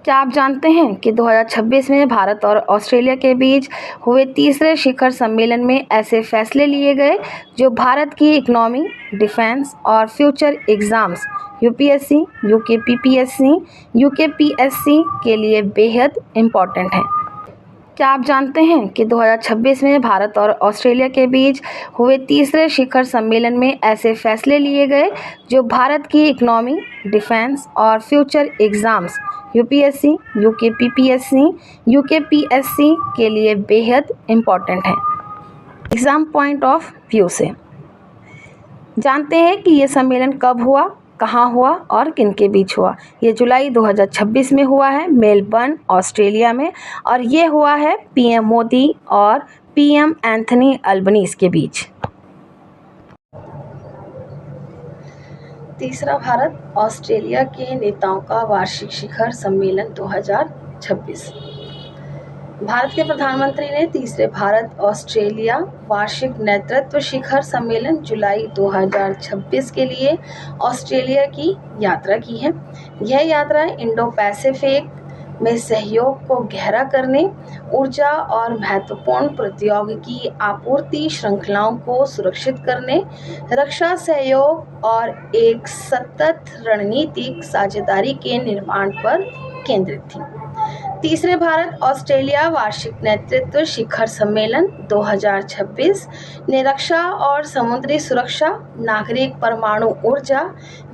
क्या आप जानते हैं कि 2026 में भारत और ऑस्ट्रेलिया के बीच हुए तीसरे शिखर सम्मेलन में ऐसे फैसले लिए गए जो भारत की इकोनॉमी, डिफेंस और फ्यूचर एग्जाम्स यूपीएससी, यूकेपीएससी के लिए बेहद इम्पोर्टेंट हैं। क्या आप जानते हैं कि 2026 में भारत और ऑस्ट्रेलिया के बीच हुए तीसरे शिखर सम्मेलन में ऐसे फैसले लिए गए जो भारत की इकोनॉमी, डिफेंस और फ्यूचर एग्जाम्स यूपीएससी, यूकेपीएससी के लिए बेहद इम्पोर्टेंट हैं। एग्ज़ाम पॉइंट ऑफ व्यू से जानते हैं कि ये सम्मेलन कब हुआ, कहाँ हुआ और किन के बीच हुआ। ये जुलाई 2026 में हुआ है मेलबर्न, ऑस्ट्रेलिया में, और ये हुआ है पीएम मोदी और पीएम एंथनी अल्बनीज़ के बीच। तीसरा भारत ऑस्ट्रेलिया के नेताओं का वार्षिक शिखर सम्मेलन 2026। भारत के प्रधानमंत्री ने तीसरे भारत ऑस्ट्रेलिया वार्षिक नेतृत्व शिखर सम्मेलन जुलाई 2026 के लिए ऑस्ट्रेलिया की यात्रा की है। यह यात्रा इंडो पैसिफिक में सहयोग को गहरा करने, ऊर्जा और महत्वपूर्ण प्रौद्योगिकी आपूर्ति श्रृंखलाओं को सुरक्षित करने, रक्षा सहयोग और एक सतत रणनीतिक साझेदारी के निर्माण पर केंद्रित थी। तीसरे भारत ऑस्ट्रेलिया वार्षिक नेतृत्व शिखर सम्मेलन 2026 ने रक्षा और समुद्री सुरक्षा, नागरिक परमाणु ऊर्जा,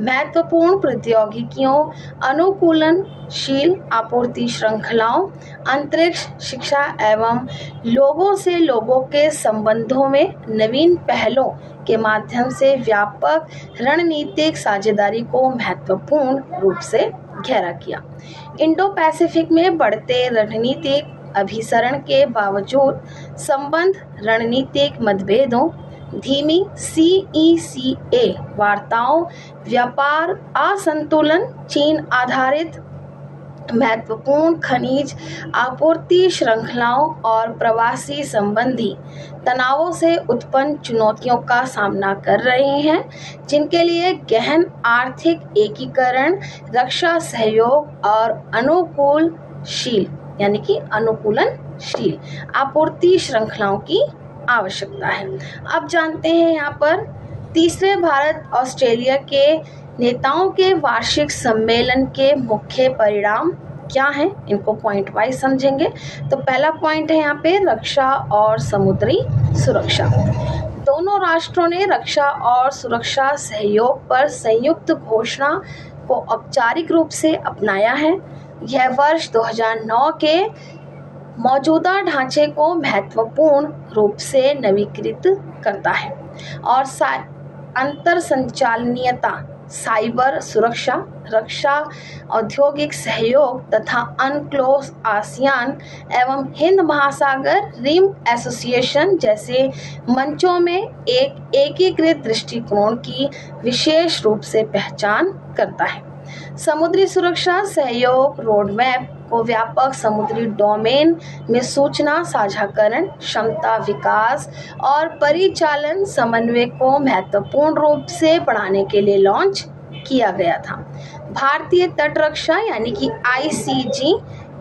महत्वपूर्ण प्रौद्योगिकियों, अनुकूलनशील आपूर्ति श्रृंखलाओं, अंतरिक्ष शिक्षा एवं लोगों से लोगों के संबंधों में नवीन पहलों के माध्यम से व्यापक रणनीतिक साझेदारी को महत्वपूर्ण रूप से गहरा किया। इंडो पैसिफिक में बढ़ते रणनीतिक अभिसरण के बावजूद संबंध रणनीतिक मतभेदों, धीमी CECA वार्ताओं, व्यापार असंतुलन, चीन आधारित महत्वपूर्ण खनिज आपूर्ति श्रृंखलाओं और प्रवासी संबंधी तनावों से उत्पन्न चुनौतियों का सामना कर रहे हैं, जिनके लिए गहन आर्थिक एकीकरण, रक्षा सहयोग और अनुकूलनशील आपूर्ति श्रृंखलाओं की आवश्यकता है। अब जानते हैं यहाँ पर तीसरे भारत ऑस्ट्रेलिया के नेताओं के वार्षिक सम्मेलन के मुख्य परिणाम क्या हैं, इनको पॉइंट वाइज समझेंगे। तो पहला पॉइंट है यहाँ पे रक्षा और समुद्री सुरक्षा। दोनों राष्ट्रों ने रक्षा और सुरक्षा सहयोग पर संयुक्त घोषणा को औपचारिक रूप से अपनाया है। यह वर्ष 2009 के मौजूदा ढांचे को महत्वपूर्ण रूप से नवीकृत करता है और अंतर संचालनीयता, साइबर सुरक्षा, रक्षा, औद्योगिक सहयोग तथा अनक्लोज आसियान एवं हिंद महासागर रिम एसोसिएशन जैसे मंचों में एक एकीकृत दृष्टिकोण की विशेष रूप से पहचान करता है। समुद्री सुरक्षा सहयोग रोडमैप को व्यापक समुद्री डोमेन में सूचना साझाकरण, क्षमता विकास और परिचालन समन्वय को महत्वपूर्ण रूप से बढ़ाने के लिए लॉन्च किया गया था। भारतीय तट रक्षा यानी कि ICG,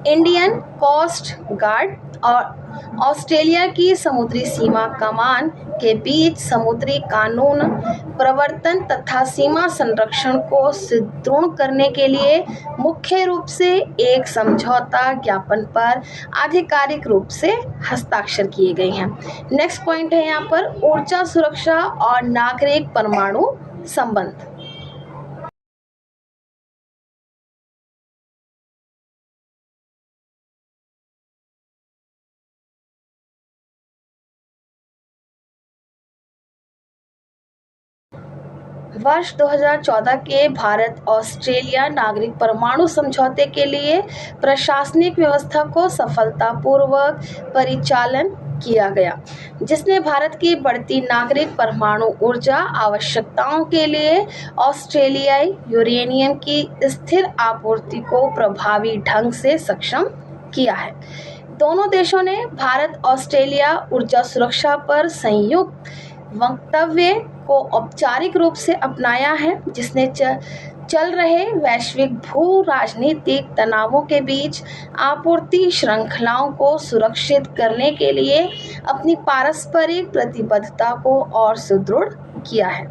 इंडियन कोस्ट गार्ड और ऑस्ट्रेलिया की समुद्री सीमा कमान के बीच समुद्री कानून प्रवर्तन तथा सीमा संरक्षण को सुदृढ़ करने के लिए मुख्य रूप से एक समझौता ज्ञापन पर आधिकारिक रूप से हस्ताक्षर किए गए हैं। नेक्स्ट पॉइंट है यहाँ पर ऊर्जा सुरक्षा और नागरिक परमाणु संबंध। वर्ष 2014 के भारत ऑस्ट्रेलिया नागरिक परमाणु समझौते के लिए प्रशासनिक व्यवस्था को सफलतापूर्वक परिचालन किया गया, जिसने भारत की बढ़ती नागरिक परमाणु ऊर्जा आवश्यकताओं के लिए ऑस्ट्रेलियाई यूरेनियम की स्थिर आपूर्ति को प्रभावी ढंग से सक्षम किया है। दोनों देशों ने भारत ऑस्ट्रेलिया ऊर्जा सुरक्षा पर संयुक्त वक्तव्य को औपचारिक रूप से अपनाया है, जिसने चल रहे वैश्विक भू राजनीतिक तनावों के बीच आपूर्ति श्रृंखलाओं को सुरक्षित करने के लिए अपनी पारस्परिक प्रतिबद्धता को और सुदृढ़ किया है।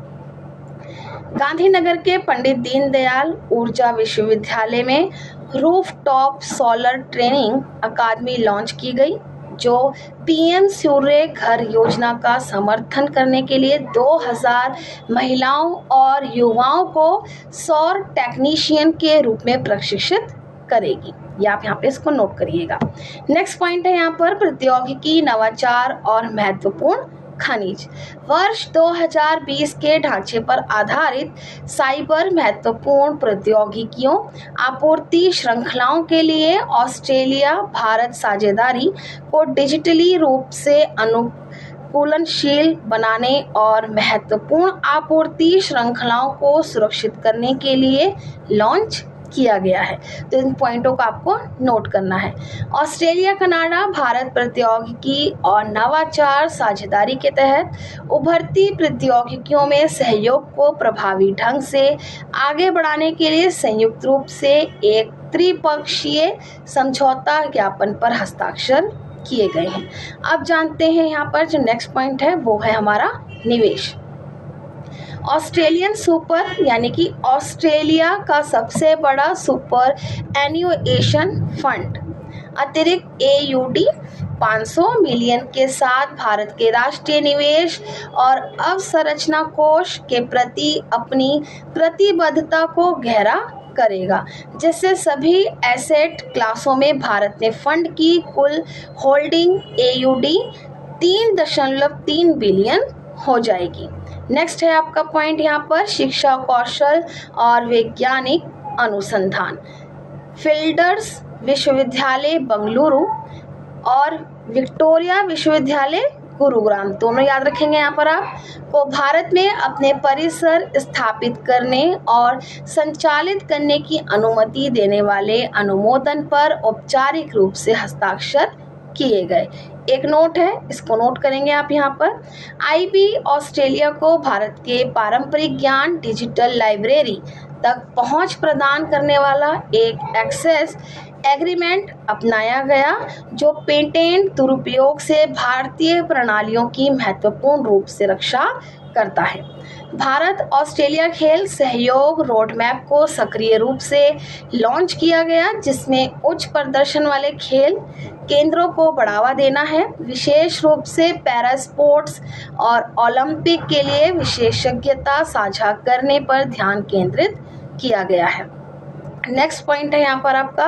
गांधीनगर के पंडित दीनदयाल ऊर्जा विश्वविद्यालय में रूफटॉप सोलर ट्रेनिंग अकादमी लॉन्च की गई, जो पीएम सूर्य घर योजना का समर्थन करने के लिए 2000 महिलाओं और युवाओं को सौर टेक्नीशियन के रूप में प्रशिक्षित करेगी। ये आप यहाँ पे इसको नोट करिएगा। नेक्स्ट पॉइंट है यहाँ पर प्रौद्योगिकी, नवाचार और महत्वपूर्ण खनिज। वर्ष 2020 के ढांचे पर आधारित साइबर महत्वपूर्ण प्रौद्योगिकियों आपूर्ति श्रृंखलाओं के लिए ऑस्ट्रेलिया भारत साझेदारी को डिजिटली रूप से अनुकूलनशील बनाने और महत्वपूर्ण आपूर्ति श्रृंखलाओं को सुरक्षित करने के लिए लॉन्च किया गया है। तो इन पॉइंटों को आपको नोट करना है। ऑस्ट्रेलिया कनाडा भारत प्रौद्योगिकी और नवाचार साझेदारी के तहत उभरती प्रौद्योगिकियों में सहयोग को प्रभावी ढंग से आगे बढ़ाने के लिए संयुक्त रूप से एक त्रिपक्षीय समझौता ज्ञापन पर हस्ताक्षर किए गए हैं। अब जानते हैं यहाँ पर जो नेक्स्ट पॉइंट है वो है हमारा निवेश। ऑस्ट्रेलियन सुपर यानी कि ऑस्ट्रेलिया का सबसे बड़ा सुपर एन्युएशन फंड अतिरिक्त AUD 500 मिलियन के साथ भारत के राष्ट्रीय निवेश और अवसंरचना कोष के प्रति अपनी प्रतिबद्धता को गहरा करेगा, जिससे सभी एसेट क्लासों में भारत ने फंड की कुल होल्डिंग AUD 3.3 बिलियन हो जाएगी। नेक्स्ट है आपका पॉइंट यहाँ पर शिक्षा, कौशल और वैज्ञानिक अनुसंधान। फील्डर्स विश्वविद्यालय बेंगलुरु और विक्टोरिया विश्वविद्यालय गुरुग्राम, दोनों याद रखेंगे यहाँ पर आप को भारत में अपने परिसर स्थापित करने और संचालित करने की अनुमति देने वाले अनुमोदन पर औपचारिक रूप से हस्ताक्षर किए गए। एक नोट है, इसको नोट करेंगे आप यहाँ पर। IB ऑस्ट्रेलिया को भारत के पारंपरिक ज्ञान डिजिटल लाइब्रेरी तक पहुंच प्रदान करने वाला एक एक्सेस एग्रीमेंट अपनाया गया, जो पेटेंट दुरुपयोग से भारतीय प्रणालियों की महत्वपूर्ण रूप से रक्षा करता है। भारत ऑस्ट्रेलिया खेल सहयोग रोडमैप को सक्रिय रूप से लॉन्च किया गया, जिसमें उच्च प्रदर्शन वाले खेल केंद्रों को बढ़ावा देना है, विशेष रूप से पैरा स्पोर्ट्स और ओलंपिक के लिए विशेषज्ञता साझा करने पर ध्यान केंद्रित किया गया है। नेक्स्ट पॉइंट है यहाँ पर आपका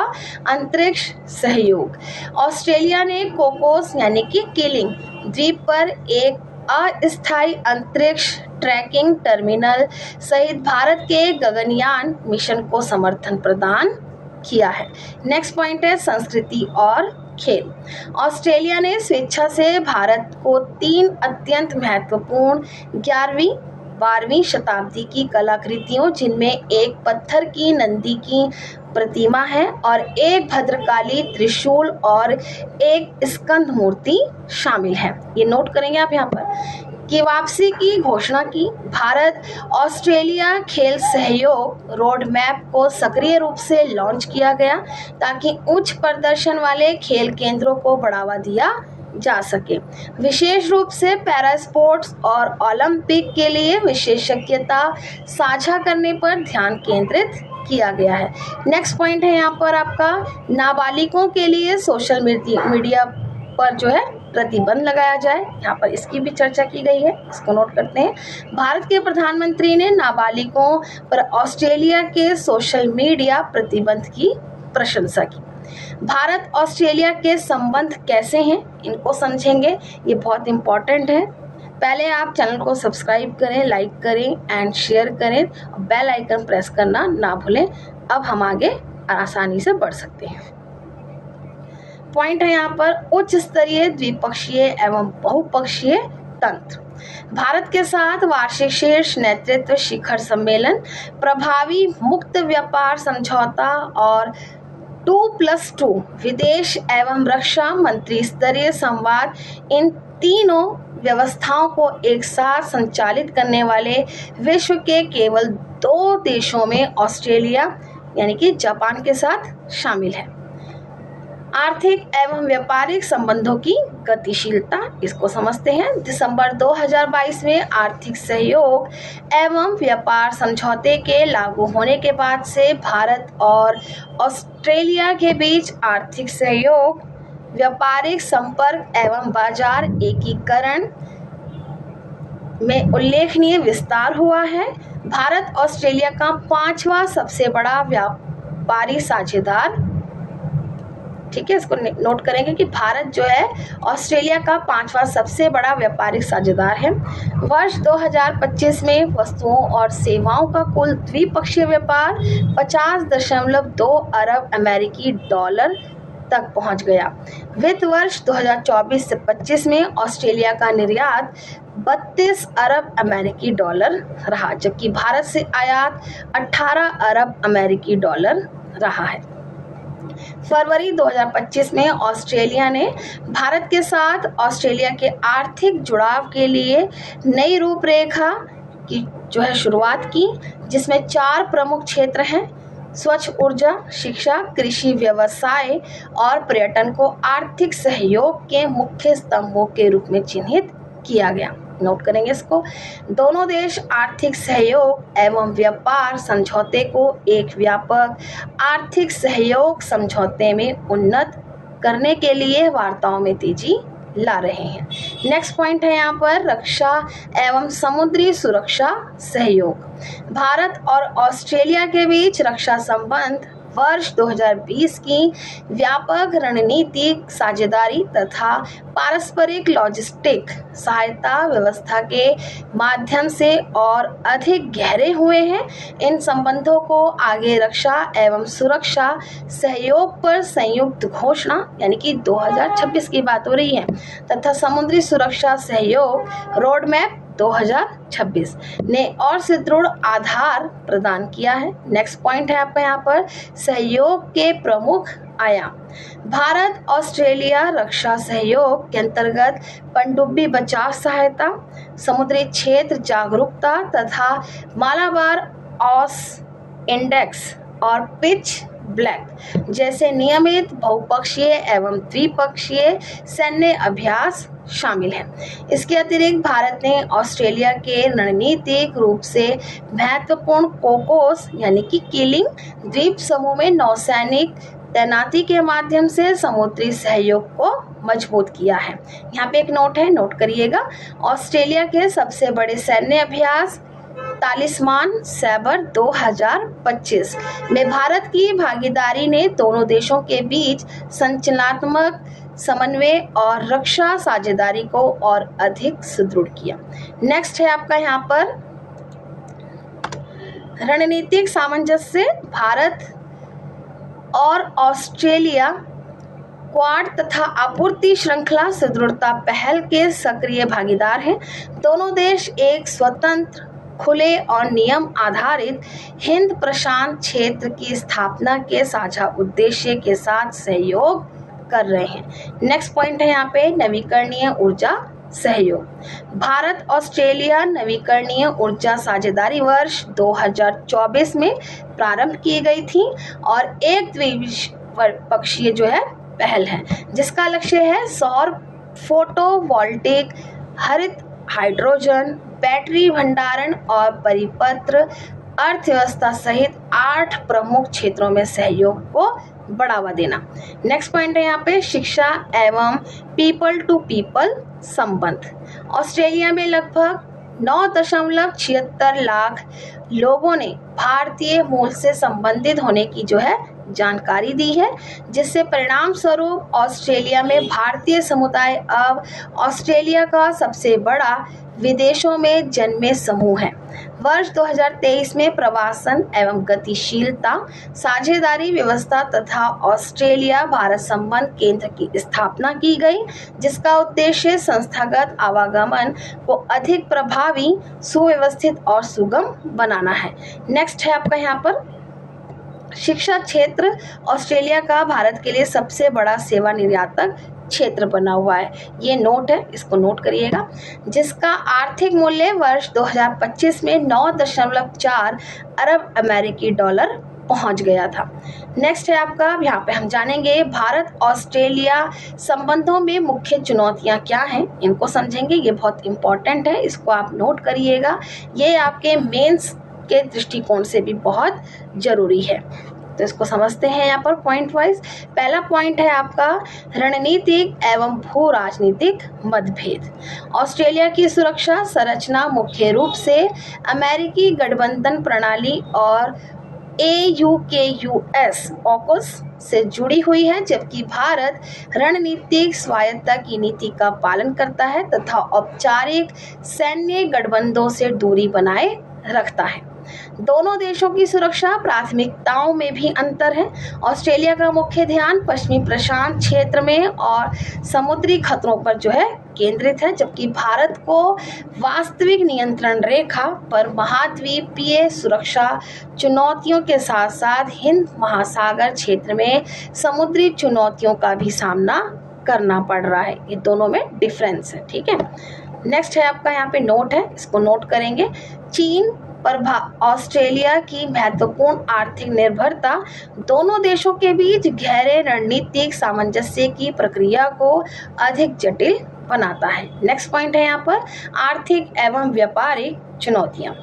अंतरिक्ष सहयोग। ऑस्ट्रेलिया ने कोकोस यानी कि कीलिंग द्वीप पर एक अस्थायी अंतरिक्ष ट्रैकिंग टर्मिनल सहित भारत के गगनयान मिशन को समर्थन प्रदान किया है। नेक्स्ट पॉइंट है संस्कृति और खेल। ऑस्ट्रेलिया ने स्वेच्छा से भारत को 3 अत्यंत महत्वपूर्ण 11वीं 12वीं शताब्दी की कलाकृतियों, जिनमें एक पत्थर की नंदी की प्रतिमा है और एक भद्रकाली त्रिशूल और एक स्कंद मूर्ति शामिल है। ये नोट करेंगे आप यहाँ पर कि वापसी की घोषणा की। भारत ऑस्ट्रेलिया खेल सहयोग रोड मैप को सक्रिय रूप से लॉन्च किया गया, ताकि उच्च प्रदर्शन वाले खेल केंद्रों को बढ़ावा दिया जा सके, विशेष रूप से पैरा स्पोर्ट्स और ओलंपिक के लिए विशेषज्ञता साझा करने पर ध्यान केंद्रित किया गया है। नेक्स्ट पॉइंट है यहाँ पर आपका नाबालिगों के लिए सोशल मीडिया पर जो है प्रतिबंध लगाया जाए। यहाँ पर इसकी भी चर्चा की गई है, इसको नोट करते हैं। भारत के प्रधानमंत्री ने नाबालिगों पर ऑस्ट्रेलिया के सोशल मीडिया प्रतिबंध की प्रशंसा की। भारत ऑस्ट्रेलिया के संबंध कैसे हैं, इनको समझेंगे, ये बहुत इम्पोर्टेंट है। पहले आप चैनल को सब्सक्राइब करें, लाइक करें एंड शेयर करें, बेल आइकन प्रेस करना ना भूलें। अब हम आगे आसानी से बढ़ सकते हैं। पॉइंट है यहाँ पर उच्च स्तरीय द्विपक्षीय एवं बहुपक्षीय तंत्र। भारत के साथ वार्षिक शीर्ष नेतृत्व शिखर सम्मेलन, प्रभावी मुक्त व्यापार समझौता और 2+2 विदेश एवं रक्षा मंत्री स्तरीय संवाद, इन तीनों व्यवस्थाओं को एक साथ संचालित करने वाले विश्व के केवल 2 देशों में ऑस्ट्रेलिया यानी कि जापान के साथ शामिल है। आर्थिक एवं व्यापारिक संबंधों की गतिशीलता, इसको समझते हैं। दिसंबर 2022 में आर्थिक सहयोग एवं व्यापार समझौते के लागू होने के बाद से भारत और ऑस्ट्रेलिया के बीच आर्थिक सहयोग, व्यापारिक संपर्क एवं बाजार एकीकरण में उल्लेखनीय विस्तार हुआ है। भारत ऑस्ट्रेलिया का 5वां सबसे बड़ा व्यापारी साझेदार, ठीक है, इसको नोट करेंगे कि भारत जो है ऑस्ट्रेलिया का 5वां सबसे बड़ा व्यापारिक साझेदार है। वर्ष 2025 में वस्तुओं और सेवाओं का कुल द्विपक्षीय व्यापार 50.2 अरब अमेरिकी डॉलर तक पहुंच गया। वित्त वर्ष 2024 से 25 में ऑस्ट्रेलिया का निर्यात 32 अरब अमेरिकी डॉलर रहा, जबकि भारत से आयात 18 अरब अमेरिकी डॉलर रहा है। फरवरी 2025 में ऑस्ट्रेलिया ने भारत के साथ ऑस्ट्रेलिया के आर्थिक जुड़ाव के लिए नई रूपरेखा की जो है शुरुआत की, जिसमें 4 प्रमुख क्षेत्र हैं। स्वच्छ ऊर्जा, शिक्षा, कृषि, व्यवसाय और पर्यटन को आर्थिक सहयोग के मुख्य स्तंभों के रूप में चिन्हित किया गया। नोट करेंगे इसको। दोनों देश आर्थिक सहयोग एवं व्यापार समझौते को एक व्यापक आर्थिक सहयोग समझौते में उन्नत करने के लिए वार्ताओं में तेजी ला रहे हैं। नेक्स्ट पॉइंट है यहाँ पर रक्षा एवं समुद्री सुरक्षा सहयोग। भारत और ऑस्ट्रेलिया के बीच रक्षा संबंध वर्ष 2020 की व्यापक रणनीतिक साझेदारी तथा पारस्परिक लॉजिस्टिक सहायता व्यवस्था के माध्यम से और अधिक गहरे हुए हैं। इन संबंधों को आगे रक्षा एवं सुरक्षा सहयोग पर संयुक्त घोषणा यानी कि 2026 की बात हो रही है तथा समुद्री सुरक्षा सहयोग रोड मैप 2026 ने और सुदृढ़ आधार प्रदान किया है। नेक्स्ट पॉइंट है आपका यहाँ पर सहयोग के प्रमुख आयाम। भारत ऑस्ट्रेलिया रक्षा सहयोग के अंतर्गत पनडुब्बी बचाव सहायता, समुद्री क्षेत्र जागरूकता तथा मालाबार ऑस इंडेक्स और पिच ब्लैक जैसे नियमित बहुपक्षीय एवं द्विपक्षीय सैन्य अभ्यास शामिल हैं। इसके अतिरिक्त भारत ने ऑस्ट्रेलिया के रणनीतिक रूप से महत्वपूर्ण कोकोस यानी कि कीलिंग द्वीप समूह में नौसैनिक तैनाती के माध्यम से समुद्री सहयोग को मजबूत किया है। यहाँ पे एक नोट है, नोट करिएगा। ऑस्ट्रेलिया के सबसे बड़े सैन्य अभ्यास तालिस्मान सैबर 2025 में भारत की भागीदारी ने दोनों देशों के बीच संचालनात्मक समन्वय और रक्षा साझेदारी को और अधिक सुदृढ़ किया। नेक्स्ट है आपका यहाँ पर रणनीतिक सामंजस्य। भारत और ऑस्ट्रेलिया क्वाड तथा आपूर्ति श्रृंखला सुदृढ़ता पहल के सक्रिय भागीदार हैं। दोनों देश एक स्वतंत्र, खुले और नियम आधारित हिंद प्रशांत क्षेत्र की स्थापना के साझा उद्देश्य के साथ सहयोग कर रहे हैं। नेक्स्ट पॉइंट है यहाँ पे नवीकरणीय ऊर्जा सहयोग। भारत ऑस्ट्रेलिया नवीकरणीय ऊर्जा साझेदारी वर्ष 2024 में प्रारंभ की गई थी और एक द्विपक्षीय जो है पहल है जिसका लक्ष्य है सौर, फोटोवोल्टिक, हरित हाइड्रोजन, बैटरी भंडारण और परिपत्र अर्थव्यवस्था सहित 8 प्रमुख क्षेत्रों में सहयोग को बढ़ावा देना। नेक्स्ट पॉइंट है यहाँ पे शिक्षा एवं पीपल टू पीपल संबंध। ऑस्ट्रेलिया में लगभग 9.76 लाख लोगों ने भारतीय मूल से संबंधित होने की जो है जानकारी दी है, जिससे परिणाम स्वरूप ऑस्ट्रेलिया में भारतीय समुदाय अब ऑस्ट्रेलिया का सबसे बड़ा विदेशों में जन्मे समूह है। वर्ष 2023 में प्रवासन एवं गतिशीलता साझेदारी व्यवस्था तथा ऑस्ट्रेलिया भारत संबंध केंद्र की स्थापना की गई, जिसका उद्देश्य संस्थागत आवागमन को अधिक प्रभावी, सुव्यवस्थित और सुगम बनाना है। नेक्स्ट है आपका यहाँ पर शिक्षा क्षेत्र ऑस्ट्रेलिया का भारत के लिए सबसे बड़ा सेवा निर्यातक क्षेत्र बना हुआ है। ये नोट है, इसको नोट करिएगा, जिसका आर्थिक मूल्य वर्ष 2025 में 9.4 अरब अमेरिकी डॉलर पहुंच गया था। नेक्स्ट है आपका, यहाँ पे हम जानेंगे भारत ऑस्ट्रेलिया संबंधों में मुख्य चुनौतियां क्या हैं, इनको समझेंगे। ये बहुत इंपॉर्टेंट है, इसको आप नोट करिएगा, ये आपके मेंस के दृष्टिकोण से भी बहुत जरूरी है। तो इसको समझते हैं यहाँ पर पॉइंट वाइज। पहला पॉइंट है आपका रणनीतिक एवं भू राजनीतिक मतभेद। ऑस्ट्रेलिया की सुरक्षा संरचना मुख्य रूप से अमेरिकी गठबंधन प्रणाली और AUKUS ऑकस से जुड़ी हुई है, जबकि भारत रणनीतिक स्वायत्तता की नीति का पालन करता है तथा औपचारिक सैन्य गठबंधनों से दूरी बनाए रखता है। दोनों देशों की सुरक्षा प्राथमिकताओं में भी अंतर है। ऑस्ट्रेलिया का मुख्य ध्यान पश्चिमी प्रशांत क्षेत्र में और समुद्री खतरों पर जो है केंद्रित है, जबकि भारत को वास्तविक नियंत्रण रेखा पर महाद्वीपीय सुरक्षा चुनौतियों के साथ साथ हिंद महासागर क्षेत्र में समुद्री चुनौतियों का भी सामना करना पड़ रहा है। ये दोनों में डिफरेंस है, ठीक है। नेक्स्ट है आपका यहाँ पे नोट है, इसको नोट करेंगे। चीन पर ऑस्ट्रेलिया की महत्वपूर्ण आर्थिक निर्भरता दोनों देशों के बीच गहरे रणनीतिक सामंजस्य की प्रक्रिया को अधिक जटिल बनाता है। नेक्स्ट पॉइंट है यहाँ पर आर्थिक एवं व्यापारिक चुनौतियां।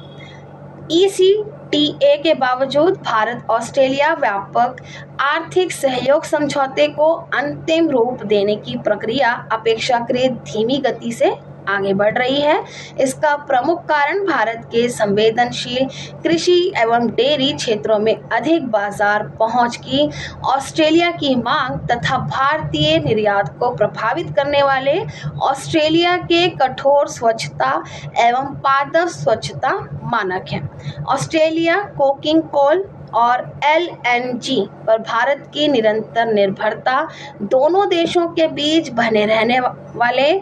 ECTA के बावजूद भारत ऑस्ट्रेलिया व्यापक आर्थिक सहयोग समझौते को अंतिम रूप देने की प्रक्रिया अपेक्षाकृत धीमी गति से आगे बढ़ रही है। इसका प्रमुख कारण भारत के संवेदनशील कृषि एवं डेयरी क्षेत्रों में अधिक बाजार पहुंच की ऑस्ट्रेलिया की मांग तथा भारतीय निर्यात को प्रभावित करने वाले ऑस्ट्रेलिया के कठोर स्वच्छता एवं पादप स्वच्छता मानक हैं। ऑस्ट्रेलिया कोकिंग कोल और LNG पर भारत की निरंतर निर्भरता दोनों देशों के बीच बने रहने वाले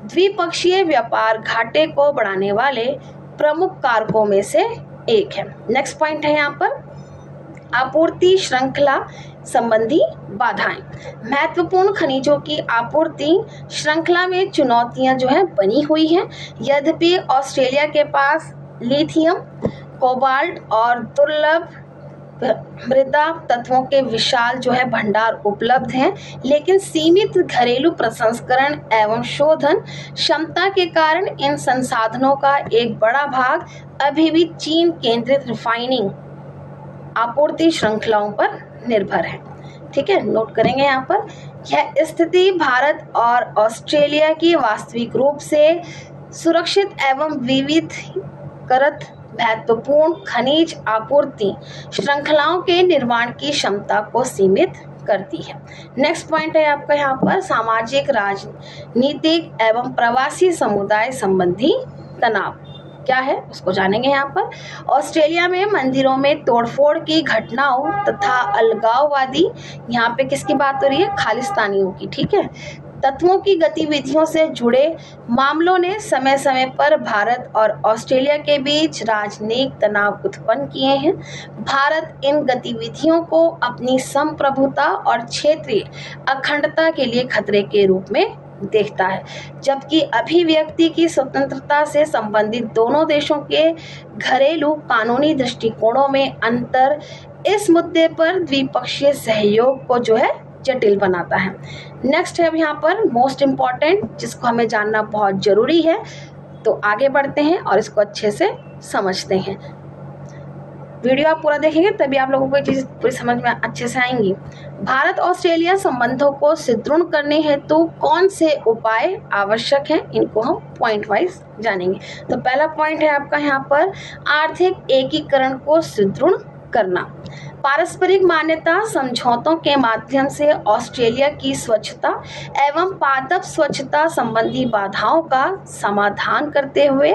द्विपक्षीय व्यापार घाटे को बढ़ाने वाले प्रमुख कारकों में से एक है। नेक्स्ट पॉइंट है यहाँ पर आपूर्ति श्रृंखला संबंधी बाधाएं। महत्वपूर्ण खनिजों की आपूर्ति श्रृंखला में चुनौतियां जो है बनी हुई हैं। यद्यपि ऑस्ट्रेलिया के पास लिथियम, कोबाल्ट और दुर्लभ मृदा तत्वों के विशाल जो है भंडार उपलब्ध हैं, लेकिन सीमित घरेलू प्रसंस्करण एवं शोधन क्षमता के कारण इन संसाधनों का एक बड़ा भाग अभी भी चीन केंद्रित रिफाइनिंग आपूर्ति श्रृंखलाओं पर निर्भर है। ठीक है, नोट करेंगे यहाँ पर। यह स्थिति भारत और ऑस्ट्रेलिया की वास्तविक रूप से सुरक्षित एवं विविधीकृत महत्वपूर्ण खनिज आपूर्ति श्रृंखलाओं के निर्माण की क्षमता को सीमित करती है। नेक्स्ट पॉइंट है आपका यहाँ पर सामाजिक, राजनीतिक एवं प्रवासी समुदाय संबंधी तनाव। क्या है उसको जानेंगे यहाँ पर। ऑस्ट्रेलिया में मंदिरों में तोड़फोड़ की घटनाओं तथा अलगाववादी, यहाँ पे किसकी बात हो रही है, खालिस्तानियों की, ठीक है, तत्वों की गतिविधियों से जुड़े मामलों ने समय समय पर भारत और ऑस्ट्रेलिया के बीच राजनीतिक तनाव उत्पन्न किए हैं। भारत इन गतिविधियों को अपनी संप्रभुता और क्षेत्रीय अखंडता के लिए खतरे के रूप में देखता है, जबकि अभिव्यक्ति की स्वतंत्रता से संबंधित दोनों देशों के घरेलू कानूनी दृष्टिकोणों में अंतर इस मुद्दे पर द्विपक्षीय सहयोग को जो है जटिल बनाता है। नेक्स्ट है अब यहाँ पर मोस्ट इम्पॉर्टेंट, जिसको हमें जानना बहुत जरूरी है। तो आगे बढ़ते हैं और इसको अच्छे से समझते हैं। वीडियो आप पूरा देखेंगे तभी आप लोगों को ये चीज़ पूरी समझ में अच्छे से आएंगी। भारत ऑस्ट्रेलिया संबंधों को सुदृढ़ करने हेतु कौन से उपाय आवश्यक हैं, इनको हम पॉइंट वाइज जानेंगे। तो पहला पॉइंट है आपका यहाँ पर आर्थिक एकीकरण को सुदृढ़ करना। पारस्परिक मान्यता समझौतों के माध्यम से ऑस्ट्रेलिया की स्वच्छता एवं पादप स्वच्छता संबंधी बाधाओं का समाधान करते हुए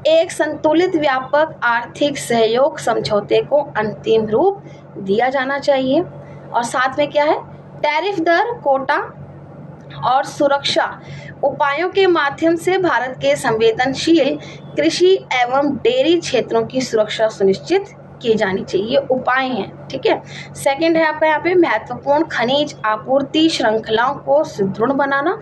एक संतुलित व्यापक आर्थिक सहयोग समझौते को अंतिम रूप दिया जाना चाहिए। और साथ में क्या है, टैरिफ दर, कोटा और सुरक्षा उपायों के माध्यम से भारत के संवेदनशील कृषि एवं डेयरी क्षेत्रों की सुरक्षा सुनिश्चित की जानी चाहिए, ये उपाय हैं, ठीक है। सेकंड है आपका यहाँ पे महत्वपूर्ण खनिज आपूर्ति श्रृंखलाओं को सुदृढ़ बनाना,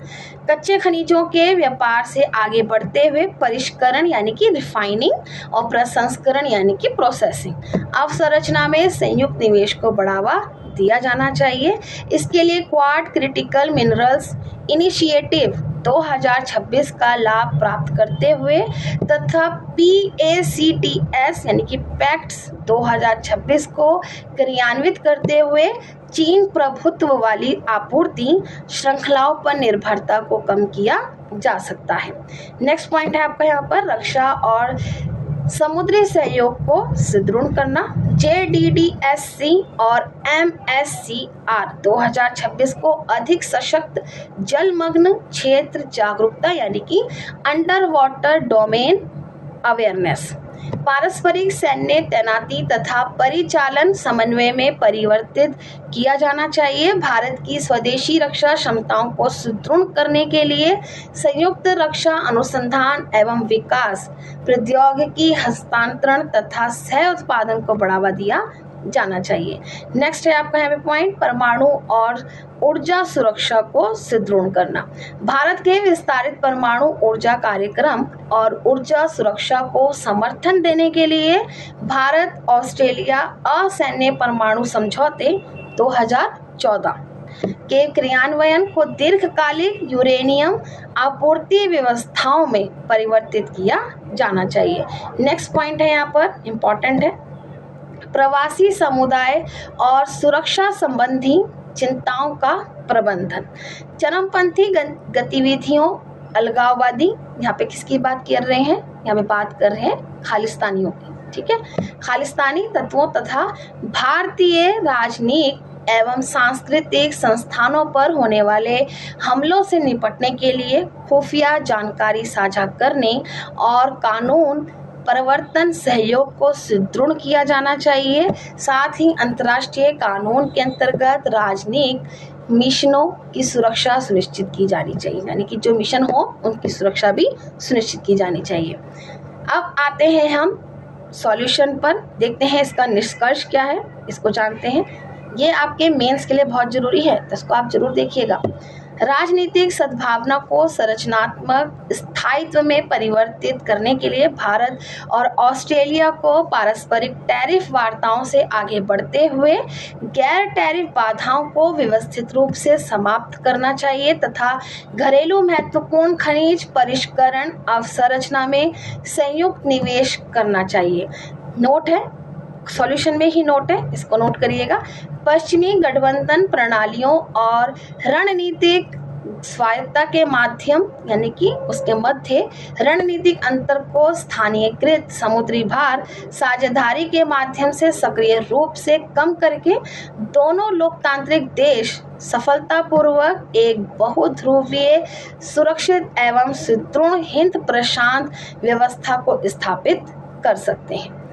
कच्चे खनिजों के व्यापार से आगे बढ़ते हुए परिष्करण यानी कि रिफाइनिंग और प्रसंस्करण यानी कि प्रोसेसिंग। अवसंरचना में संयुक्त निवेश को बढ़ावा दिया जाना चाहिए। इसके लिए क्वाड क्रिटिकल मिनरल्स इनिशिएटिव 2026 का लाभ प्राप्त करते हुए तथा PACTS यानी कि पैक्ट्स 2026 को क्रियान्वित करते हुए चीन प्रभुत्व वाली आपूर्ति श्रृंखलाओं पर निर्भरता को कम किया जा सकता है। नेक्स्ट पॉइंट है आपका यहाँ पर रक्षा और समुद्री सहयोग को सुदृढ़ करना। JDDSC और MSCR 2026 को अधिक सशक्त जलमग्न क्षेत्र जागरूकता यानी कि अंडर वाटर डोमेन अवेयरनेस, पारस्परिक सैन्य तैनाती तथा परिचालन समन्वय में परिवर्तित किया जाना चाहिए। भारत की स्वदेशी रक्षा क्षमताओं को सुदृढ़ करने के लिए संयुक्त रक्षा अनुसंधान एवं विकास, प्रौद्योगिकी हस्तांतरण तथा सह उत्पादन को बढ़ावा दिया जाना चाहिए। नेक्स्ट है आपका यहाँ पे पॉइंट परमाणु और ऊर्जा सुरक्षा को सुदृढ़ करना। भारत के विस्तारित परमाणु ऊर्जा कार्यक्रम और ऊर्जा सुरक्षा को समर्थन देने के लिए भारत ऑस्ट्रेलिया असैन्य परमाणु समझौते 2014 के क्रियान्वयन को दीर्घकालिक यूरेनियम आपूर्ति व्यवस्थाओं में परिवर्तित किया जाना चाहिए। नेक्स्ट पॉइंट है यहाँ पर इम्पोर्टेंट है प्रवासी समुदाय और सुरक्षा संबंधी चिंताओं का प्रबंधन। चरमपंथी गतिविधियों अलगाववादी, यहाँ पे किसकी बात कर रहे हैं, यहाँ पे बात कर रहे हैं खालिस्तानियों की, ठीक है। खालिस्तानी तत्वों तथा भारतीय राजनीतिक एवं सांस्कृतिक संस्थानों पर होने वाले हमलों से निपटने के लिए खुफिया जानकारी साझा करने और कानून प्रवर्तन सहयोग को सुदृढ़ किया जाना चाहिए। साथ ही अंतर्राष्ट्रीय कानून के अंतर्गत राजनयिक मिशनों की सुरक्षा सुनिश्चित की जानी चाहिए, यानी कि जो मिशन हो उनकी सुरक्षा भी सुनिश्चित की जानी चाहिए। अब आते हैं हम सॉल्यूशन पर, देखते हैं इसका निष्कर्ष क्या है, इसको जानते हैं। ये आपके मेंस के लिए बहुत जरूरी है, तो इसको आप जरूर देखिएगा। राजनीतिक सद्भावना को संरचनात्मक स्थायित्व में परिवर्तित करने के लिए भारत और ऑस्ट्रेलिया को पारस्परिक टैरिफ वार्ताओं से आगे बढ़ते हुए गैर टैरिफ बाधाओं को व्यवस्थित रूप से समाप्त करना चाहिए तथा घरेलू महत्वपूर्ण खनिज परिष्करण अवसंरचना में संयुक्त निवेश करना चाहिए। नोट है, सॉल्यूशन में ही नोट है, इसको नोट करिएगा। पश्चिमी गठबंधन प्रणालियों और रणनीतिक स्वायत्तता के माध्यम यानी कि उसके मध्य रणनीतिक अंतर को स्थानीयकृत समुद्री भार साझेदारी के माध्यम से सक्रिय रूप से कम करके दोनों लोकतांत्रिक देश सफलतापूर्वक एक बहुध्रुवीय सुरक्षित एवं सुदृढ़ हिंद प्रशांत व्यवस्था को स्थापित कर सकते हैं।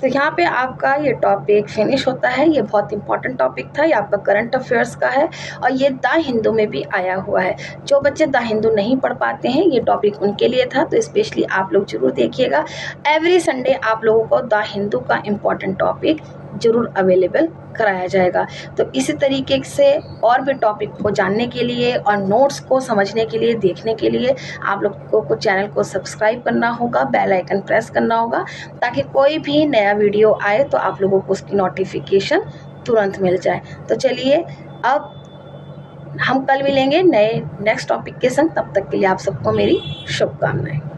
तो यहाँ पे आपका ये टॉपिक फिनिश होता है। ये बहुत इंपॉर्टेंट टॉपिक था, ये आपका करंट अफेयर्स का है और ये द हिंदू में भी आया हुआ है। जो बच्चे द हिंदू नहीं पढ़ पाते हैं ये टॉपिक उनके लिए था, तो स्पेशली आप लोग जरूर देखिएगा। एवरी संडे आप लोगों को द हिंदू का इम्पॉर्टेंट टॉपिक जरूर अवेलेबल कराया जाएगा। तो इसी तरीके से और भी टॉपिक को जानने के लिए और नोट्स को समझने के लिए, देखने के लिए आप लोगों को चैनल को सब्सक्राइब करना होगा, बेल आइकन प्रेस करना होगा ताकि कोई भी नया वीडियो आए तो आप लोगों को उसकी नोटिफिकेशन तुरंत मिल जाए। तो चलिए अब हम कल मिलेंगे नए नेक्स्ट टॉपिक के संग, तब तक के लिए आप सबको मेरी शुभकामनाएं।